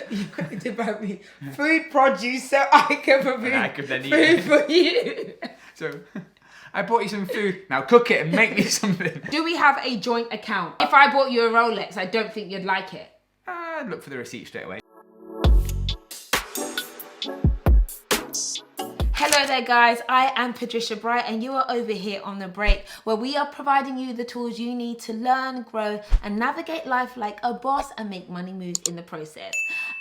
You wanted to buy me food produce so I can prepare food for you. So I bought you some food. Now cook it and make me something. Do we have a joint account? If I bought you a Rolex, I don't think you'd like it. I'd look for the receipt straight away. Hello there guys, I am Patricia Bright and you are over here on The Break, where we are providing you the tools you need to learn, grow and navigate life like a boss and make money move in the process.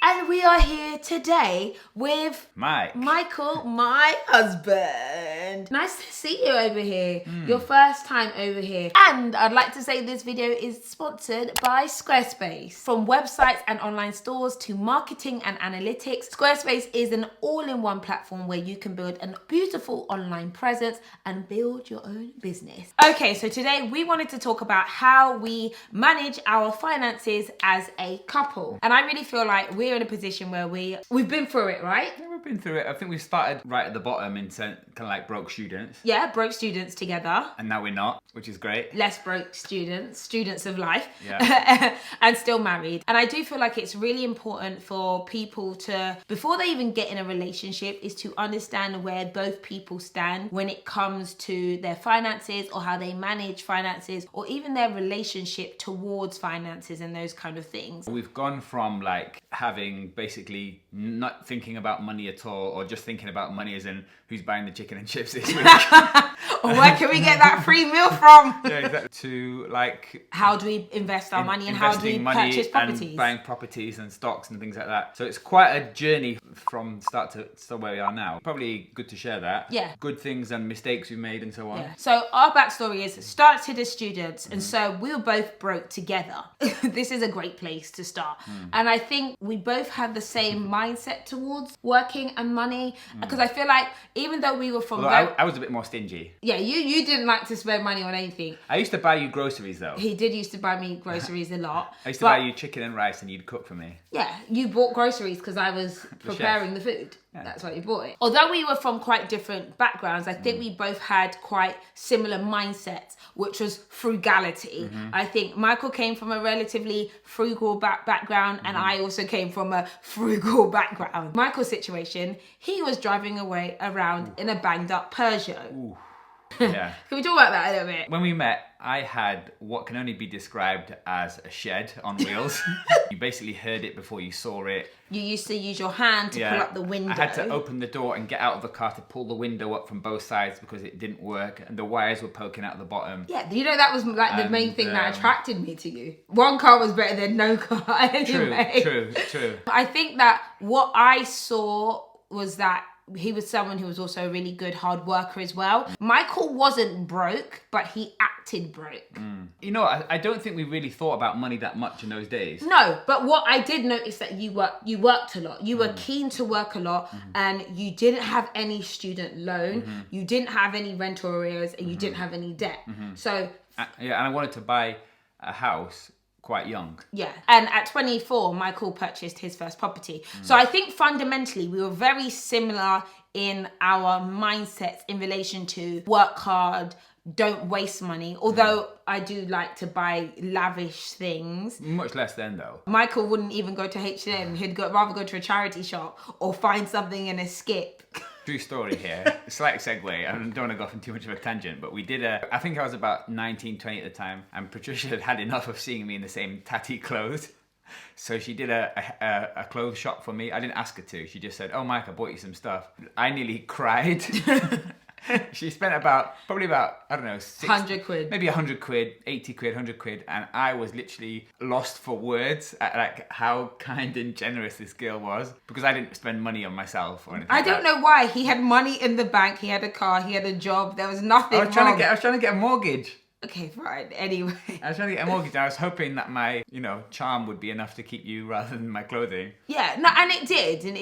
And we are here today with Michael, my husband. Nice to see you over here. Your first time over here. And I'd like to say this video is sponsored by Squarespace. From websites and online stores to marketing and analytics, Squarespace is an all-in-one platform where you can build a beautiful online presence and build your own business. Okay, so today we wanted to talk about how we manage our finances as a couple. And I really feel like we're in a position where we've been through it, right? Yeah, we've been through it. I think we started right at the bottom in kind of like broke students. Yeah, broke students together. And now we're not, which is great. Less broke students of life. Yeah. And still married. And I do feel like it's really important for people to, before they even get in a relationship, is to understand where both people stand when it comes to their finances or how they manage finances or even their relationship towards finances and those kind of things. We've gone from like having basically not thinking about money at all, or just thinking about money as in who's buying the chicken and chips this week. Or where can we get that free meal from? Yeah, exactly. To like how do we invest our money and how do we purchase properties? And buying properties and stocks and things like that. So it's quite a journey from start to where we are now. Probably good to share that. Yeah. Good things and mistakes we've made and so on. Yeah. So our backstory is started as students, and so we were both broke together. This is a great place to start. And I think we both had the same mindset towards working and money, because I feel like even though we were from I was a bit more stingy. Yeah, you didn't like to spend money on anything. I used to buy you groceries though. He did used to buy me groceries a lot. I used to buy you chicken and rice and you'd cook for me. Yeah, you bought groceries because I was preparing the food. Yeah. That's why you bought it. Although we were from quite different backgrounds, I think we both had quite similar mindsets, which was frugality. I think Michael came from a relatively frugal background, and I also came from a frugal background. Michael's situation, he was driving around in a banged up Peugeot. Ooh. Yeah. Can we talk about that a little bit? When we met, I had what can only be described as a shed on wheels. You basically heard it before you saw it. You used to use your hand to pull up the window. I had to open the door and get out of the car to pull the window up from both sides because it didn't work and the wires were poking out the bottom. Yeah, you know, that was like the main thing that attracted me to you. One car was better than no car anyway. True. I think that what I saw was that he was someone who was also a really good hard worker as well. Michael wasn't broke, but he acted broke. You know, I don't think we really thought about money that much in those days. No, but what I did notice that you worked a lot. You were keen to work a lot, and you didn't have any student loan. You didn't have any rental arrears, and you didn't have any debt. So and I wanted to buy a house quite young. Yeah, and at 24, Michael purchased his first property. So I think fundamentally we were very similar in our mindsets in relation to work hard, don't waste money. Although I do like to buy lavish things. Much less then though. Michael wouldn't even go to H&M. He'd rather go to a charity shop or find something in a skip. True story here. Slight segue. I don't want to go off on too much of a tangent, but we did I think I was about 19, 20 at the time, and Patricia had had enough of seeing me in the same tatty clothes. So she did a clothes shop for me. I didn't ask her to. She just said, "Oh, Mike, I bought you some stuff." I nearly cried. She spent probably about, I don't know, 100 quid. Maybe 100 quid, 80 quid, 100 quid. And I was literally lost for words at like how kind and generous this girl was, because I didn't spend money on myself or anything. I don't know why. He had money in the bank. He had a car. He had a job. There was nothing wrong. I was trying to get a mortgage. Okay, fine. Anyway. I was trying to get a mortgage. I was hoping that my, charm would be enough to keep you rather than my clothing. Yeah, no, and it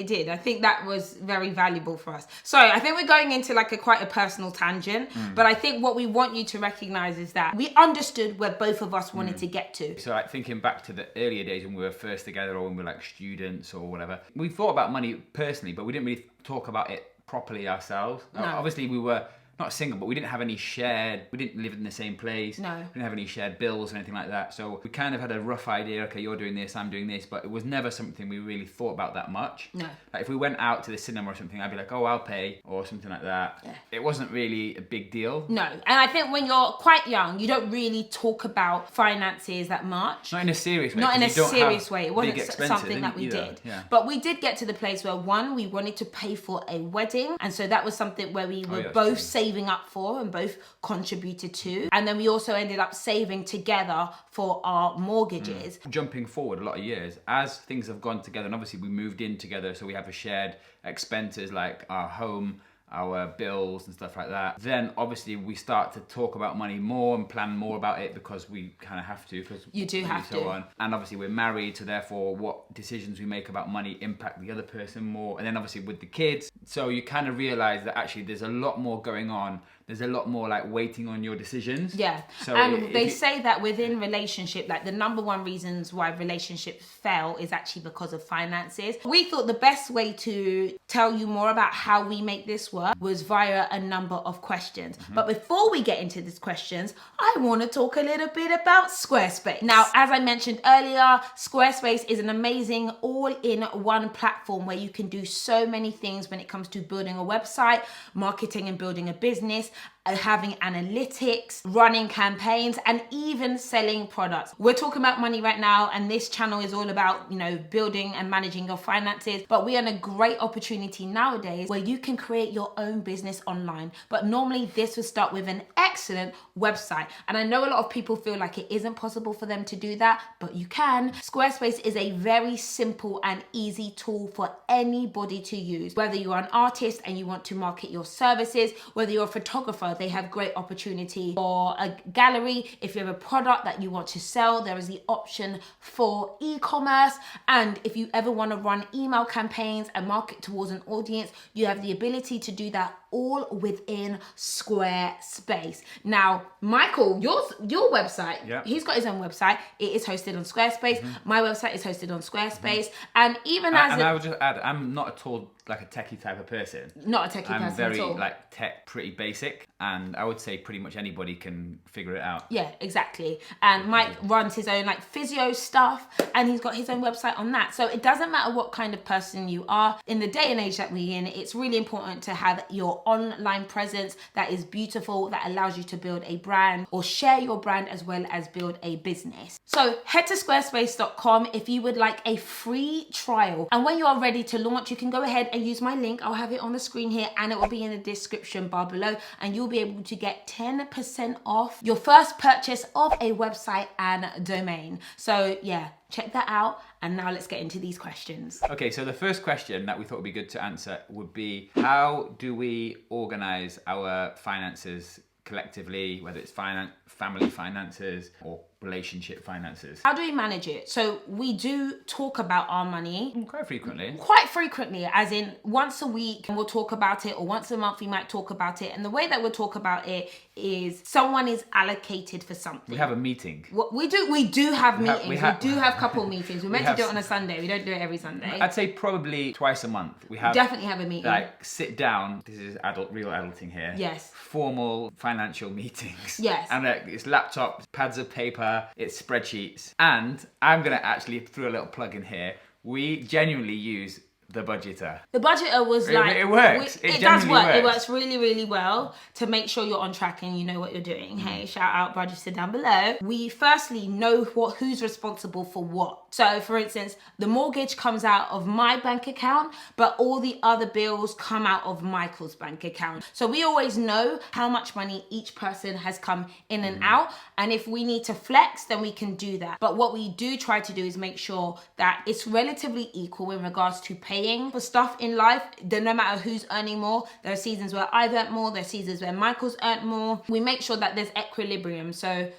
did. I think that was very valuable for us. Sorry, I think we're going into like quite a personal tangent, but I think what we want you to recognize is that we understood where both of us wanted to get to. So like thinking back to the earlier days when we were first together or when we were like students or whatever, we thought about money personally, but we didn't really talk about it properly ourselves. No. Obviously we were not single, but we didn't have any we didn't live in the same place. No. We didn't have any shared bills or anything like that. So we kind of had a rough idea, okay, you're doing this, I'm doing this, but it was never something we really thought about that much. No. Like if we went out to the cinema or something, I'd be like, oh, I'll pay, or something like that. Yeah. It wasn't really a big deal. No. And I think when you're quite young, you don't really talk about finances that much. Not in a serious way. Not in a 'cause you don't serious have way. It big wasn't expenses something that we either. did. Yeah. But we did get to the place where, one, we wanted to pay for a wedding. And so that was something where we were yeah, both true. saving up for and both contributed to. And then we also ended up saving together for our mortgages. Jumping forward a lot of years, as things have gone together, and obviously we moved in together, so we have a shared expenses like our home, our bills and stuff like that. Then obviously we start to talk about money more and plan more about it because we kind of have to. You do have to. And obviously we're married, so therefore what decisions we make about money impact the other person more. And then obviously with the kids, so you kind of realize that actually there's a lot more going on. There's a lot more like waiting on your decisions. Yeah. So and they say that within relationship, like the number one reasons why relationships fail is actually because of finances. We thought the best way to tell you more about how we make this work was via a number of questions. But before we get into these questions, I want to talk a little bit about Squarespace. Now, as I mentioned earlier, Squarespace is an amazing all-in-one platform where you can do so many things when it comes to building a website, marketing and building a business, having analytics, running campaigns, and even selling products. We're talking about money right now, and this channel is all about, building and managing your finances. But we are in a great opportunity nowadays where you can create your own business online. But normally this would start with an excellent website. And I know a lot of people feel like it isn't possible for them to do that, but you can. Squarespace is a very simple and easy tool for anybody to use. Whether you're an artist and you want to market your services, whether you're a photographer, they have great opportunity for a gallery. If you have a product that you want to sell, there is the option for e-commerce. And if you ever want to run email campaigns and market towards an audience, you have the ability to do that all within Squarespace. Now, Michael, your website, Yeah. he's got his own website. It is hosted on Squarespace. My website is hosted on Squarespace. And even I would just add, I'm not at all like a techie type of person. Not a techie I'm person very at all. like tech, pretty basic, and I would say pretty much anybody can figure it out. Yeah, exactly. And Mike runs his own like physio stuff, and he's got his own website on that. So it doesn't matter what kind of person you are. In the day and age that we're in, it's really important to have your online presence that is beautiful, that allows you to build a brand or share your brand as well as build a business. So head to squarespace.com if you would like a free trial. And when you are ready to launch, you can go ahead and use my link. I'll have it on the screen here, and it will be in the description bar below, and you'll be able to get 10% off your first purchase of a website and domain. So yeah, check that out. And now let's get into these questions. Okay, so the first question that we thought would be good to answer would be, how do we organize our finances collectively, whether it's family finances or relationship finances? How do we manage it? So we do talk about our money Quite frequently. quite frequently, as in once a week we'll talk about it, or once a month we might talk about it. And the way that we'll talk about it is someone is allocated for something. We have a meeting. What we do have meetings. We have- do have couple meetings. We're meant to have- do it on a Sunday. We don't do it every Sunday. I'd say probably twice a month. We have Definitely have a meeting. like sit down. This is real adulting here. Yes. Formal financial meetings. Yes. And it's laptops, pads of paper, it's spreadsheets. And I'm gonna actually throw a little plug in here. We genuinely use the budgeter. The budgeter was like... It works. It does genuinely work. It works. works really, really well to make sure you're on track and you know what you're doing. Hey, shout out budgeter down below. We firstly know who's responsible for what. So, for instance, the mortgage comes out of my bank account, but all the other bills come out of Michael's bank account. So we always know how much money each person has come in and out. And if we need to flex, then we can do that. But what we do try to do is make sure that it's relatively equal in regards to paying for stuff in life. No matter who's earning more, there are seasons where I've earned more, there are seasons where Michael's earned more. We make sure that there's equilibrium. So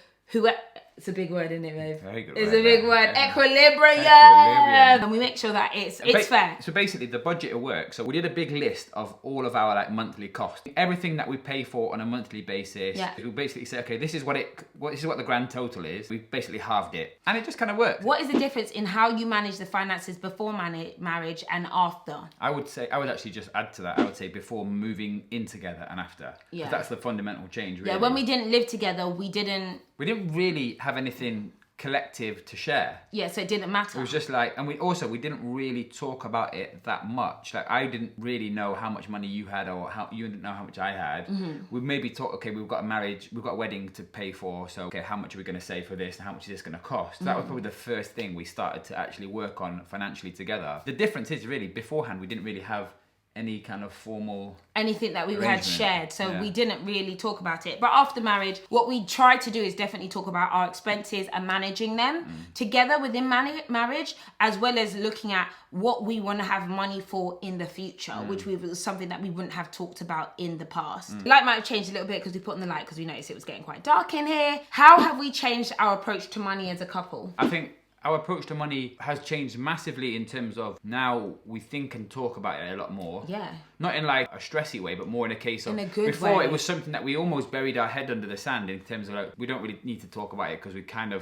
It's a big word, isn't it, babe? Very good It's word, a big that. word. Yeah. Equilibrium. Equilibrium. And we make sure that it's fair. So basically, the budget of work. So we did a big list of all of our like monthly costs, everything that we pay for on a monthly basis. Yeah. We basically say, okay, this is what the grand total is. We basically halved it, and it just kind of worked. What is the difference in how you manage the finances before marriage and after? I would actually just add to that. I would say before moving in together and after. Yeah. Because that's the fundamental change, really. Yeah, when we didn't live together, we didn't really have anything collective to share. Yeah, so it didn't matter. It was just like, and we didn't really talk about it that much. Like, I didn't really know how much money you had, or how you didn't know how much I had. We maybe talk, okay, we've got a wedding to pay for, so okay, how much are we going to save for this, and how much is this going to cost? So that was probably the first thing we started to actually work on financially together. The difference is really, beforehand, we didn't really have any kind of formal anything that we had arrangement. shared, so Yeah. we didn't really talk about it. But after marriage, what we tried to do is definitely talk about our expenses and managing them together within marriage, as well as looking at what we want to have money for in the future, which was something that we wouldn't have talked about in the past. The light might have changed a little bit because we put on the light because we noticed it was getting quite dark in here. How have we changed our approach to money as a couple? I think our approach to money has changed massively in terms of now we think and talk about it a lot more. Yeah. Not in like a stressy way, but more in a case of In a good before way. it was something that we almost buried our head under the sand in terms of like, we don't really need to talk about it because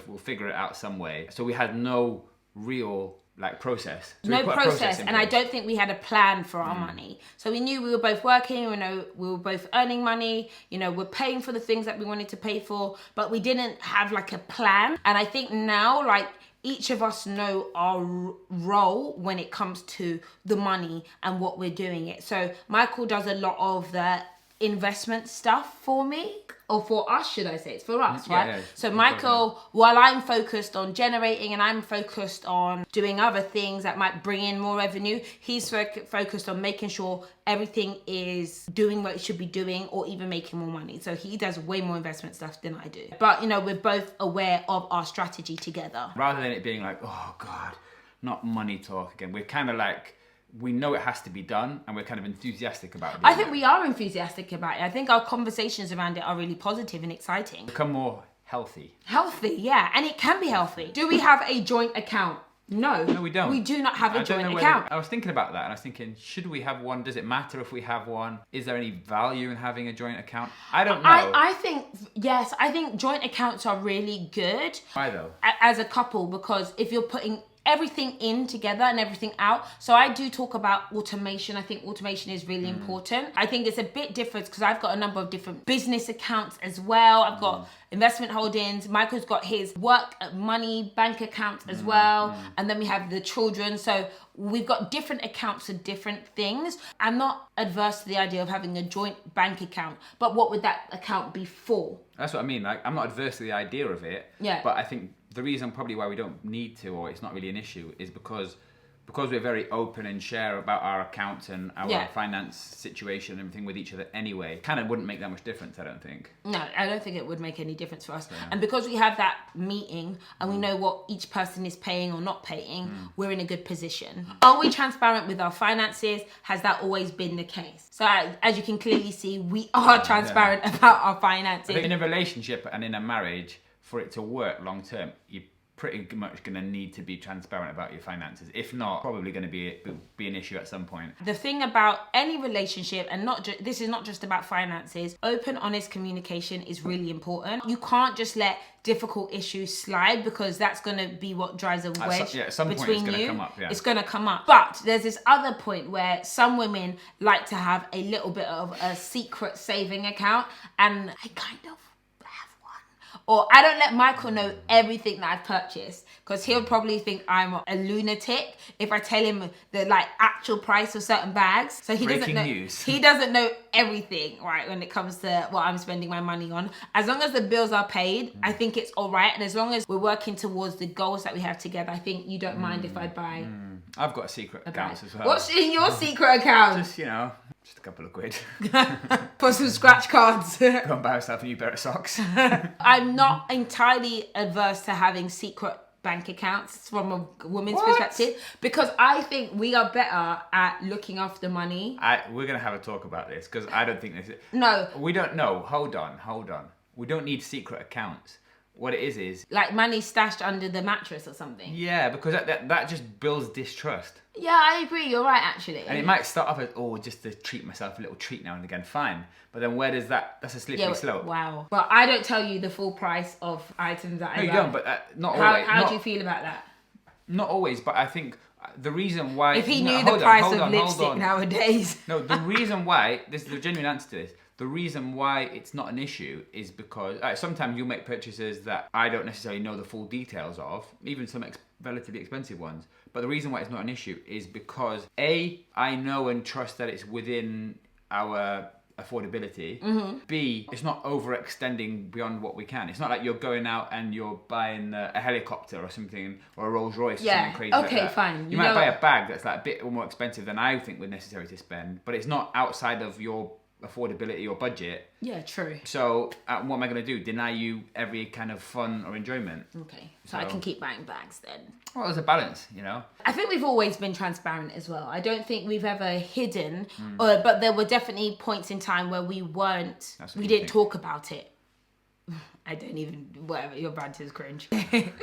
we'll figure it out some way. So we had no real like process. So we No put a process, in and I place. don't think we had a plan for our money. So we knew we were both working, we were both earning money, we're paying for the things that we wanted to pay for, but we didn't have like a plan. And I think now, like, each of us know our role when it comes to the money and what we're doing it. So Michael does a lot of the investment stuff for me, or for us, should I say? It's for us, right? Yeah. So Michael, while I'm focused on generating and I'm focused on doing other things that might bring in more revenue, he's focused on making sure everything is doing what it should be doing, or even making more money. So he does way more investment stuff than I do. But, we're both aware of our strategy together. Rather than it being like, oh God, not money talk again. We're kind of like, we know it has to be done, and we're kind of enthusiastic about it. I think we are enthusiastic about it. I think our conversations around it are really positive and exciting. become more healthy. Healthy, yeah, and it can be healthy. Do we have a joint account? No, we don't. We do not have a I don't joint know account. I was thinking about that, and I was thinking, should we have one? Does it matter if we have one? Is there any value in having a joint account? I don't know. I think, yes, I think joint accounts are really good. Why though? As a couple, because if you're putting everything in together and everything out. So I do talk about automation. I think automation is really important. I think it's a bit different because I've got a number of different business accounts as well. I've got investment holdings. Michael's got his work money bank accounts as well. And then we have the children. So we've got different accounts for different things. I'm not adverse to the idea of having a joint bank account, but what would that account be for? That's what I mean. Like, I'm not adverse to the idea of it. Yeah. But I think the reason probably why we don't need to, or it's not really an issue, is because we're very open and share about our accounts and our finance situation and everything with each other anyway. Kind of wouldn't make that much difference, I don't think. No, I don't think it would make any difference for us. Yeah. And because we have that meeting and we know what each person is paying or not paying, we're in a good position. Are we transparent with our finances? Has that always been the case? So as you can clearly see, we are transparent about our finances. I think in a relationship and in a marriage, for it to work long term, you're pretty much going to need to be transparent about your finances. If not, probably going to be an issue at some point. The thing about any relationship, and this is not just about finances, open, honest communication is really important. You can't just let difficult issues slide, because that's going to be what drives a wedge at some between point it's you. Come up, yeah. It's going to come up. But there's this other point where some women like to have a little bit of a secret saving account, and I kind of or I don't let Michael know everything that I've purchased, because he'll probably think I'm a lunatic if I tell him the actual price of certain bags. So he doesn't know. He doesn't know everything, right, when it comes to what I'm spending my money on. As long as the bills are paid, I think it's all right, and as long as we're working towards the goals that we have together, I think you don't mind if I buy. I've got a secret account as well. What's in your secret account? Just a couple of quid. For some scratch cards. Go and buy yourself a new pair of socks. I'm not entirely adverse to having secret bank accounts from a woman's perspective, because I think we are better at looking after money. We're going to have a talk about this, because I don't think this is... No. We don't know. Hold on. We don't need secret accounts. what it is Like money stashed under the mattress or something. yeah, because that just builds distrust. Yeah, I agree. You're right, actually. And it might start off as, oh, just to treat myself a little treat now and again, fine. But then where does that's a slippery slope. Wow. But I don't tell you the full price of items that I buy. No, you don't, but not always. How do you feel about that? Not always, but I think the reason why... If he knew the price of lipstick nowadays. No, the reason why, this is the genuine answer to this, the reason why it's not an issue is because sometimes you'll make purchases that I don't necessarily know the full details of, even some relatively expensive ones. But the reason why it's not an issue is because A, I know and trust that it's within our affordability. Mm-hmm. B, it's not overextending beyond what we can. It's not like you're going out and you're buying a helicopter or something, or a Rolls Royce or something crazy like that. Fine. You might buy a bag that's like a bit more expensive than I think we're necessary to spend, but it's not outside of your affordability or budget. Yeah, true. So what am I going to do? Deny you every kind of fun or enjoyment? Okay, so I can keep buying bags then. Well, there's a balance, you know. I think we've always been transparent as well. I don't think we've ever hidden, but there were definitely points in time where we weren't. We didn't talk about it. I don't even, whatever, your banter's cringe.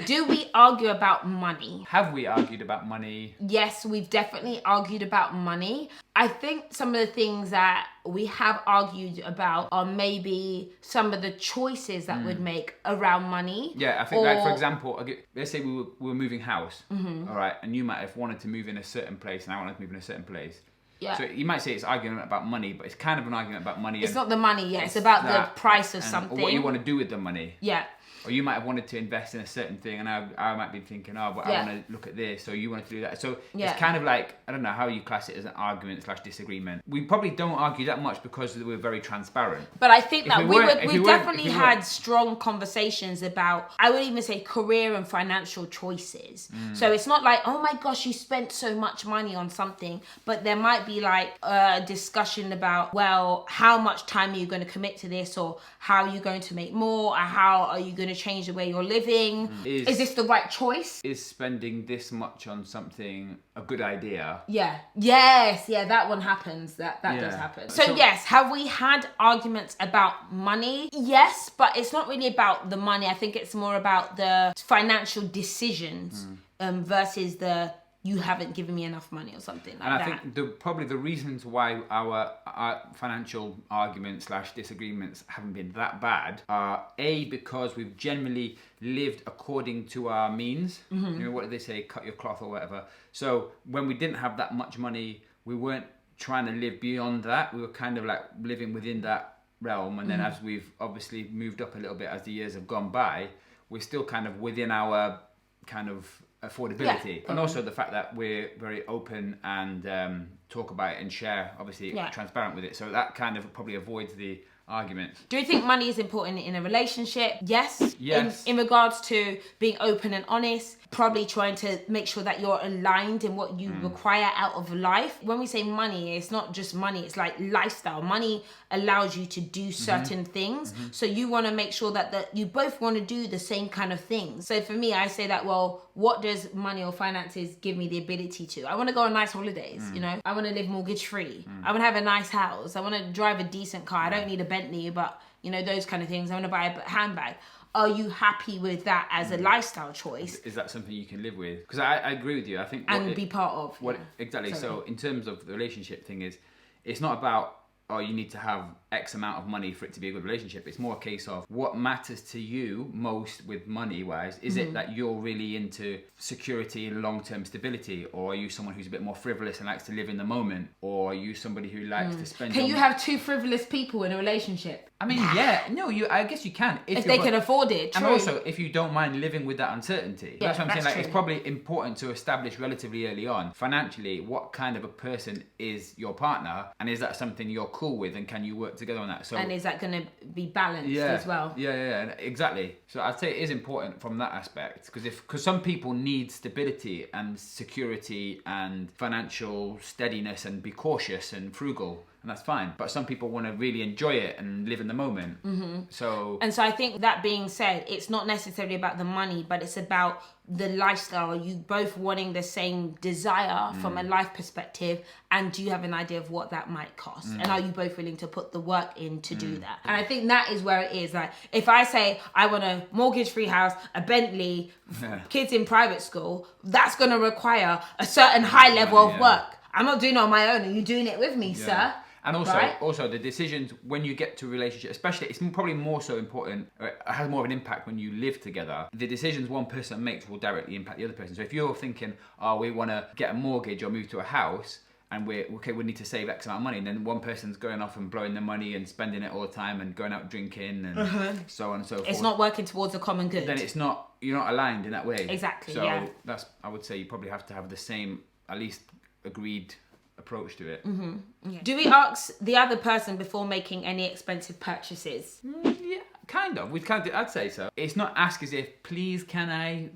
Do we argue about money? Have we argued about money? Yes, we've definitely argued about money. I think some of the things that we have argued about are maybe some of the choices that we'd make around money. Yeah, I think, like, for example, let's say we were moving house, all right, and you might have wanted to move in a certain place and I wanted to move in a certain place. Yeah. So you might say it's argument about money, but it's kind of an argument about money. It's not the money, yeah. It's about the price of something. Or what you want to do with the money. Yeah. Or you might have wanted to invest in a certain thing, and I might be thinking, oh, but I want to look at this, so you wanted to do that. So it's kind of like, I don't know how you class it as an argument / disagreement. We probably don't argue that much because we're very transparent. But I think that we've definitely had strong conversations about, I would even say, career and financial choices. So it's not like, oh my gosh, you spent so much money on something, but there might be like a discussion about, well, how much time are you going to commit to this, or how are you going to make more, or how are you going to change the way you're living? Is this the right choice? Is spending this much on something a good idea? Yeah. Yes. Yeah, that one happens. That does happen. So yes, have we had arguments about money? Yes, but it's not really about the money. I think it's more about the financial decisions versus the you haven't given me enough money or something like that. And I think probably the reasons why our financial arguments / disagreements haven't been that bad are A, because we've generally lived according to our means. You know, what do they say? Cut your cloth or whatever. So when we didn't have that much money, we weren't trying to live beyond that. We were kind of like living within that realm. And then as we've obviously moved up a little bit as the years have gone by, we're still kind of within our kind of affordability, and also the fact that we're very open and talk about it and share, obviously transparent with it, so that kind of probably avoids the arguments. Do you think money is important in a relationship? Yes. In regards to being open and honest, probably trying to make sure that you're aligned in what you require out of life. When we say money, it's not just money, it's like lifestyle. Money allows you to do certain things. So you want to make sure that you both want to do the same kind of things. So for me, I say that, well, what does money or finances give me the ability to? I want to go on nice holidays, you know? I want to live mortgage free. I want to have a nice house. I want to drive a decent car. I don't need a Bentley, but you know, those kind of things. I want to buy a handbag. Are you happy with that as a lifestyle choice? Is that something you can live with? Because I agree with you. I think be part of. Exactly. So in terms of the relationship thing, it's not about, oh, you need to have X amount of money for it to be a good relationship. It's more a case of what matters to you most with money wise. Is it that you're really into security and long-term stability, or are you someone who's a bit more frivolous and likes to live in the moment, or are you somebody who likes to spend? Can you have two frivolous people in a relationship? I mean, I guess you can if they can afford it. True. And also, if you don't mind living with that uncertainty. That's what I'm saying. Like, it's probably important to establish relatively early on, financially, what kind of a person is your partner, and is that something you're cool with, and can you work together on that? So, and is that going to be balanced as well? Yeah, exactly. So I'd say it is important from that aspect, because some people need stability and security and financial steadiness and be cautious and frugal. and that's fine. But some people want to really enjoy it and live in the moment. So I think that being said, it's not necessarily about the money, but it's about the lifestyle. Are you both wanting the same desire from a life perspective, and do you have an idea of what that might cost? And are you both willing to put the work in to do that? And I think that is where it is. Like, if I say I want a mortgage-free house, a Bentley, kids in private school, that's going to require a certain high level of work. I'm not doing it on my own. Are you doing it with me, sir? And also, Right? also the decisions when you get to a relationship, especially, it's probably more so important, it has more of an impact when you live together. The decisions one person makes will directly impact the other person. So if you're thinking, oh, we want to get a mortgage or move to a house, and we need to save X amount of money, and then one person's going off and blowing the money and spending it all the time and going out drinking and so on and so forth. It's not working towards a common good. Then you're not aligned in that way. Exactly, So yeah. I would say you probably have to have the same, at least agreed approach to it. Yeah. Do we ask the other person before making any expensive purchases? Yeah, kind of. I'd say so. It's not ask as if, please can I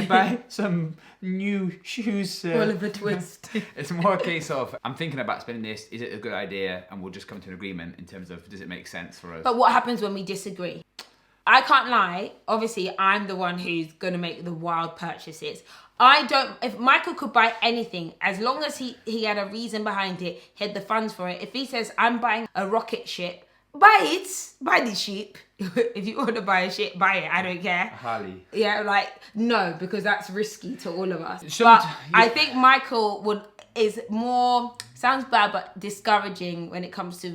buy some new shoes? Oliver Twist. It's more a case of, I'm thinking about spending this, is it a good idea? And we'll just come to an agreement in terms of, does it make sense for us? But what happens when we disagree? I can't lie. Obviously, I'm the one who's going to make the wild purchases. If Michael could buy anything, as long as he had a reason behind it, he had the funds for it. If he says, I'm buying a rocket ship, buy it. Buy the ship. If you want to buy a ship, buy it. I don't care. Harley. Yeah, like, no, because that's risky to all of us. Yeah. I think Michael is more, sounds bad, but discouraging when it comes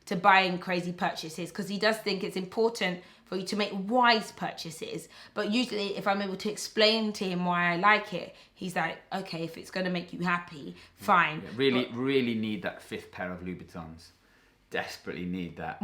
to buying crazy purchases, because he does think it's important for you to make wise purchases. But usually if I'm able to explain to him why I like it, he's like, okay, if it's going to make you happy, fine. Yeah, really need that 5th pair of Louboutins. Desperately need that.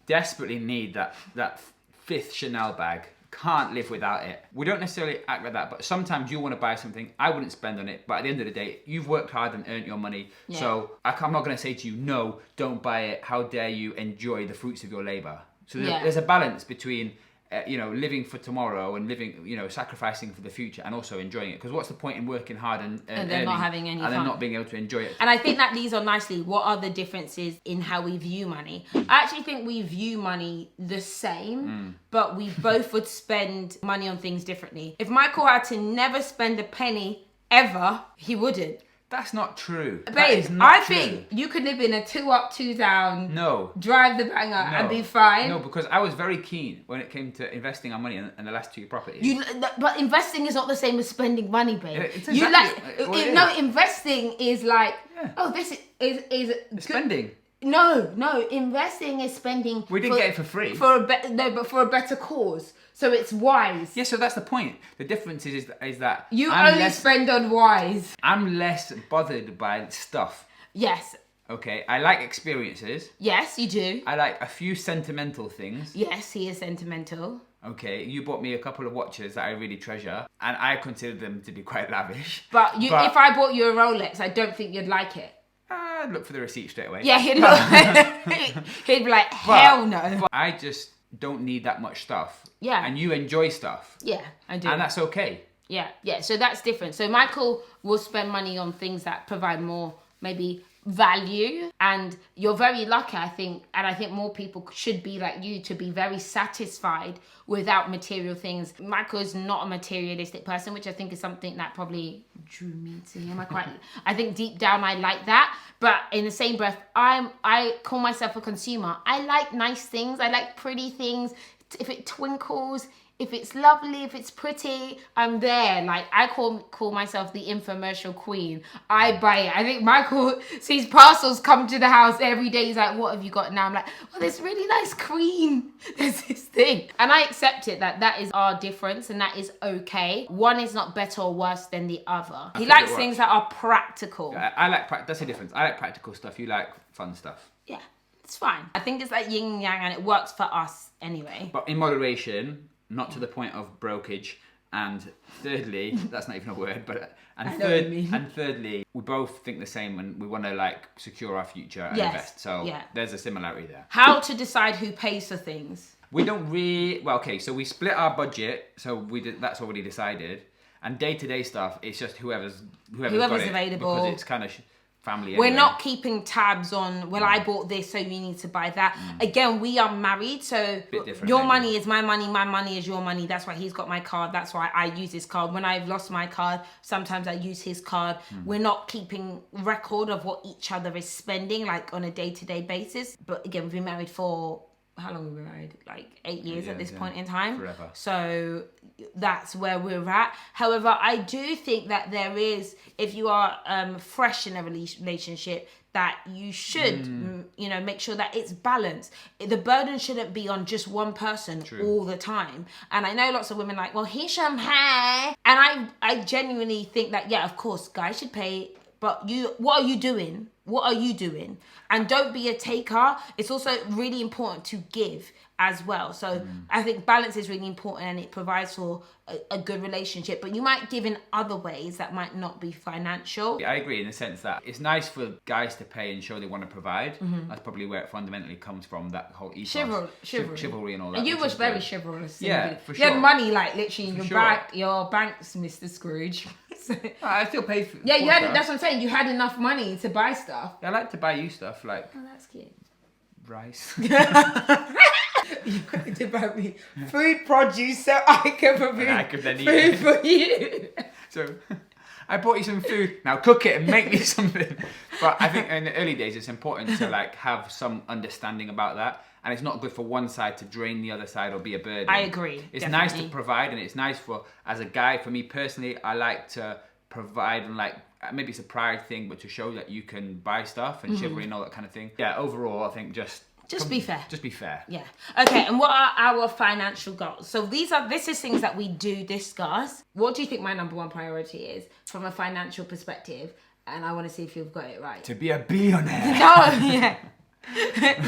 Desperately need that 5th Chanel bag. Can't live without it. We don't necessarily act like that, but sometimes you want to buy something, I wouldn't spend on it, but at the end of the day, you've worked hard and earned your money. Yeah. So I'm not going to say to you, no, don't buy it. How dare you enjoy the fruits of your labour? So there's a balance between, living for tomorrow and living, sacrificing for the future and also enjoying it. Because what's the point in working hard and then earning, not having any fun, and then not being able to enjoy it? And I think that leads on nicely. What are the differences in how we view money? I actually think we view money the same, but we both would spend money on things differently. If Michael had to never spend a penny ever, he wouldn't. That's not true. Babe, I think you could live in a 2 up, 2 down. No. Drive the banger and be fine. No, because I was very keen when it came to investing our money in the last 2 properties. But investing is not the same as spending money, babe. It's exactly investing is like, this is spending. No, investing is spending. We didn't get it for free. But for a better cause. So it's wise. Yeah, so that's the point. The difference is that you only spend on wise. I'm less bothered by stuff. Yes. Okay, I like experiences. Yes, you do. I like a few sentimental things. Yes, he is sentimental. Okay, you bought me a couple of watches that I really treasure, and I consider them to be quite lavish. But if I bought you a Rolex, I don't think you'd like it. I'd look for the receipt straight away. Yeah, he'd be like, hell no. But I just don't need that much stuff. Yeah. And you enjoy stuff. Yeah, I do. And that's okay. Yeah, so that's different. So Michael will spend money on things that provide more, maybe, value. And you're very lucky, I think, and I think more people should be like you, to be very satisfied without material things. Michael is not a materialistic person, which I think is something that probably drew me to him. I think deep down I like that. But in the same breath, I call myself a consumer. I like nice things. I like pretty things. If it twinkles, if it's lovely, if it's pretty, I'm there. Like, I call myself the infomercial queen. I buy it. I think Michael sees parcels come to the house every day. He's like, what have you got now? I'm like, well, there's really nice cream. There's this thing. And I accept it that is our difference and that is okay. One is not better or worse than the other. He likes things that are practical. That's the difference. I like practical stuff. You like fun stuff. Yeah, it's fine. I think it's like yin and yang and it works for us anyway. But in moderation, not to the point of brokage. And thirdly, that's not even a word, but thirdly, we both think the same and we want to secure our future and invest. So there's a similarity there. How to decide who pays for things? We don't really. Well, okay, so we split our budget. So that's already decided. And day-to-day stuff, it's just whoever's got it, available. because it's kind of family. We're anyway. not keeping tabs on, well, I bought this, so you need to buy that. Again, we are married, so different, your maybe. money is my money is your money. That's why he's got my card. That's why I use his card. When I've lost my card, sometimes I use his card. We're not keeping record of what each other is spending, like on a day-to-day basis. But again, we've been married for, how long have we been married? Like 8 years at this point in time. Forever. So that's where we're at. However, I do think that there is, if you are fresh in a relationship, that you should, make sure that it's balanced. The burden shouldn't be on just one person all the time. And I know lots of women like, well, he should pay. And I genuinely think that, yeah, of course, guys should pay. But what are you doing? What are you doing? And don't be a taker. It's also really important to give as well. So I think balance is really important, and it provides for a good relationship. But you might give in other ways that might not be financial. I agree in the sense that it's nice for guys to pay and show they want to provide. That's probably where it fundamentally comes from, that whole ethos. Chivalry and all that. And you which was is very good. chivalrous. Yeah, You for had sure. money like literally in For your banks, Mr. Scrooge. I still pay for Yeah, for you had. stuff. That's what I'm saying. You had enough money to buy stuff. I like to buy you stuff like Oh, that's cute. rice. You could buy me food produce so I can prepare I could then eat food it. for you. So I bought you some food. Now cook it and make me something. But I think in the early days, it's important to like have some understanding about that. And it's not good for one side to drain the other side or be a burden. I agree. It's definitely. nice to provide, and it's nice for, as a guy, for me personally, I like to provide, and like, maybe it's a pride thing, but to show that you can buy stuff and chivalry and all that kind of thing. Yeah, overall, I think just be fair. Just be fair. Yeah. Okay, and what are our financial goals? So this is things that we do discuss. What do you think my number one priority is from a financial perspective? And I want to see if you've got it right. To be a billionaire. Oh, yeah.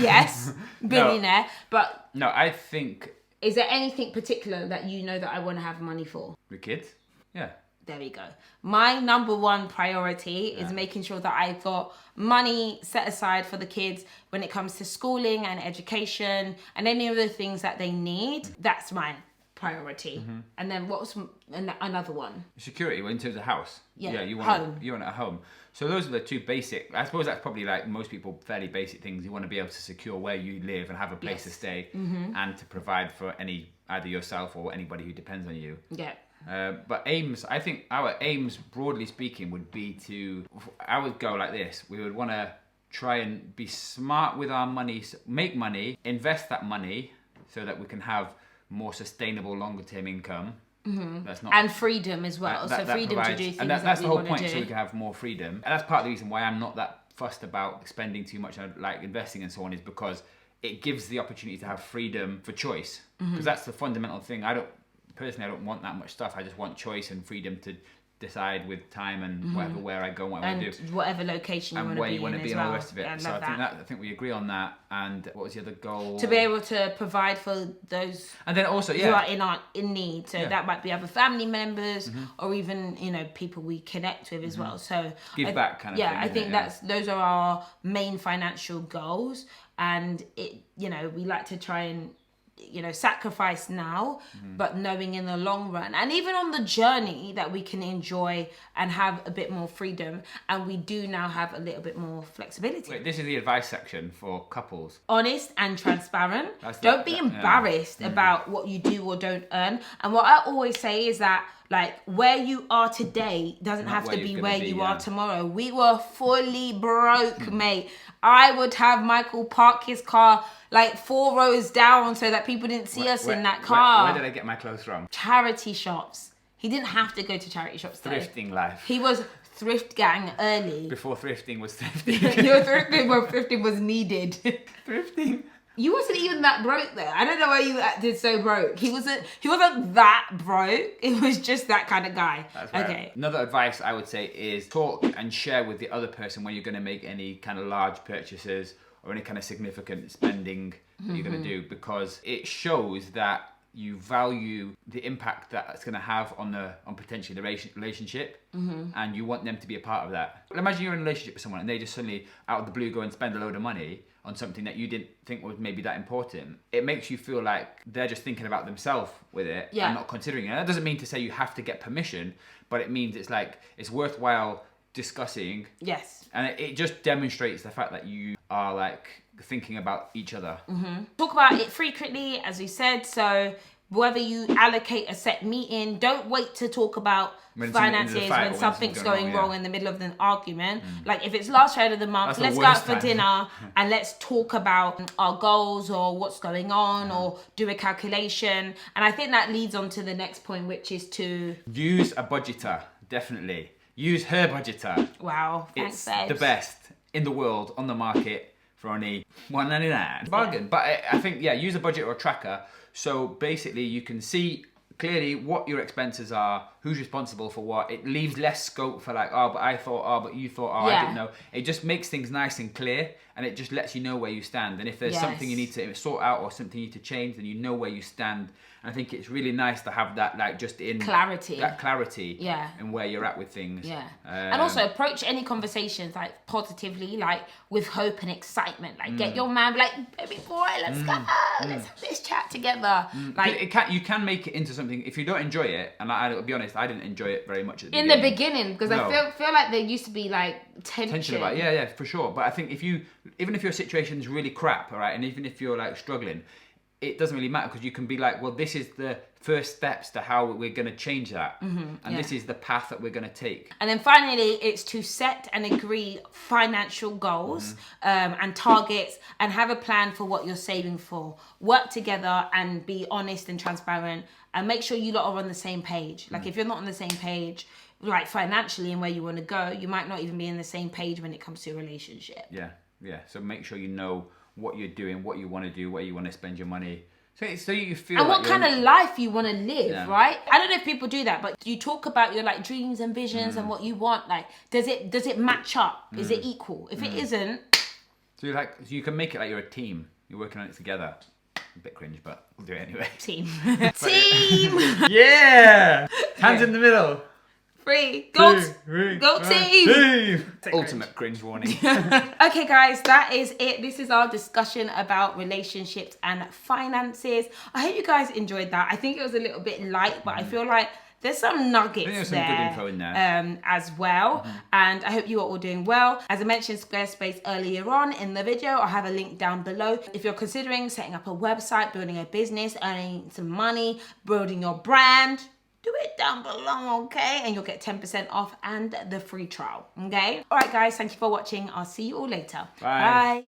Yes, billionaire. But No, I think is there anything particular that you know that I want to have money for? the kids. Yeah. There we go. My number one priority is making sure that I've got money set aside for the kids when it comes to schooling and education and any other things that they need. That's my priority. And then what's another one? Security, well, in terms of house. Yeah, you home. You want a home. So those are the two basic. I suppose that's probably like most people fairly basic things. You want to be able to secure where you live and have a place to stay, and to provide for either yourself or anybody who depends on you. Yeah. But aims, I think our aims, broadly speaking, would be I would go like this. We would want to try and be smart with our money, make money, invest that money so that we can have more sustainable, longer term income. That's not, And freedom as well. that freedom provides, to do things and that that's we the whole want point, to so do. we can have more freedom. And that's part of the reason why I'm not that fussed about spending too much on like investing and so on, is because it gives the opportunity to have freedom for choice. Because that's the fundamental thing. I don't want that much stuff. I just want choice and freedom to decide with time and whatever, where I go and what I do. And whatever location you And want where to be you want to in be as and all well. the rest of it. Yeah, So I think we agree on that. And what was the other goal? To be able to provide for those And then also, who are in need. So that might be other family members or even, people we connect with as well. So Give back kind of yeah, thing, I isn't think it? those are our main financial goals. And we like to try and sacrifice now, but knowing in the long run and even on the journey that we can enjoy and have a bit more freedom, and we do now have a little bit more flexibility. Wait, this is the advice section for couples. Honest and transparent. That's Don't be embarrassed about what you do or don't earn. And what I always say is that, like, where you are today doesn't Not have to where be you're where gonna be, you yeah. are tomorrow. We were fully broke, mate. I would have Michael park his car like 4 rows down so that people didn't see us in that car. Where did I get my clothes from? Charity shops. He didn't have to go to charity shops though. Thrifting life. He was thrift gang early. Before thrifting was thrifting. You were thrifting when thrifting was needed. Thrifting. You wasn't even that broke though. I don't know why you acted so broke. He wasn't that broke. It was just that kind of guy. That's right. Okay. Another advice I would say is talk and share with the other person when you're going to make any kind of large purchases or any kind of significant spending that you're going to do, because it shows that you value the impact that it's going to have on potentially the relationship, and you want them to be a part of that. Imagine you're in a relationship with someone and they just suddenly out of the blue go and spend a load of money on something that you didn't think was maybe that important. It makes you feel like they're just thinking about themselves with it and not considering it. That doesn't mean to say you have to get permission, but it means it's like it's worthwhile discussing. Yes. And it just demonstrates the fact that you are like thinking about each other. Talk about it frequently, as we said. So whether you allocate a set meeting, don't wait to talk about finances when something's going wrong in the middle of an argument. Like if it's last Friday of the month, let's go out for dinner and let's talk about our goals or what's going on or do a calculation. And I think that leads on to the next point, which is to use a budgeter. Definitely use her budgeter. Wow, thanks, it's babes. the best in the world on the market for only $1.99. Bargain. But I think, use a budget or a tracker. So basically you can see clearly what your expenses are, who's responsible for what. It leaves less scope for like, oh, but I thought, oh, but you thought, oh, I didn't know. It just makes things nice and clear, and it just lets you know where you stand. And if there's something you need to sort out or something you need to change, then you know where you stand. And I think it's really nice to have that, like, just in clarity. That clarity. And where you're at with things. And also approach any conversations like positively, like with hope and excitement. Like get your man, like, baby boy, let's go. Let's have this chat together. Like you can make it into something if you don't enjoy it. And I'll be honest, I didn't enjoy it very much at the beginning because I feel like there used to be like tension about it. For sure. But I think even if your situation's really crap, all right, and even if you're like struggling, it doesn't really matter because you can be like, well, this is the first steps to how we're going to change that. And this is the path that we're going to take. And then finally, it's to set and agree financial goals and targets and have a plan for what you're saving for. Work together and be honest and transparent and make sure you lot are on the same page. Like if you're not on the same page, like financially and where you want to go, you might not even be on the same page when it comes to a relationship. Yeah. So make sure you know what you're doing, what you want to do, where you want to spend your money. So you feel and like what kind of life you want to live, right? I don't know if people do that, but you talk about your like dreams and visions and what you want. Like, does it match up? Is it equal? If it isn't, so you can make it like you're a team. You're working on it together. A bit cringe, but we'll do it anyway. Team. Team. Yeah. Hands in the middle. Go team. Ultimate cringe warning. Okay guys, that is it. This is our discussion about relationships and finances. I hope you guys enjoyed that. I think it was a little bit light, but I feel like there's some nuggets some good info in there. As well. And I hope you are all doing well. As I mentioned Squarespace earlier on in the video, I'll have a link down below. If you're considering setting up a website, building a business, earning some money, building your brand, do it down below, okay? And you'll get 10% off and the free trial, okay? All right, guys, thank you for watching. I'll see you all later. Bye.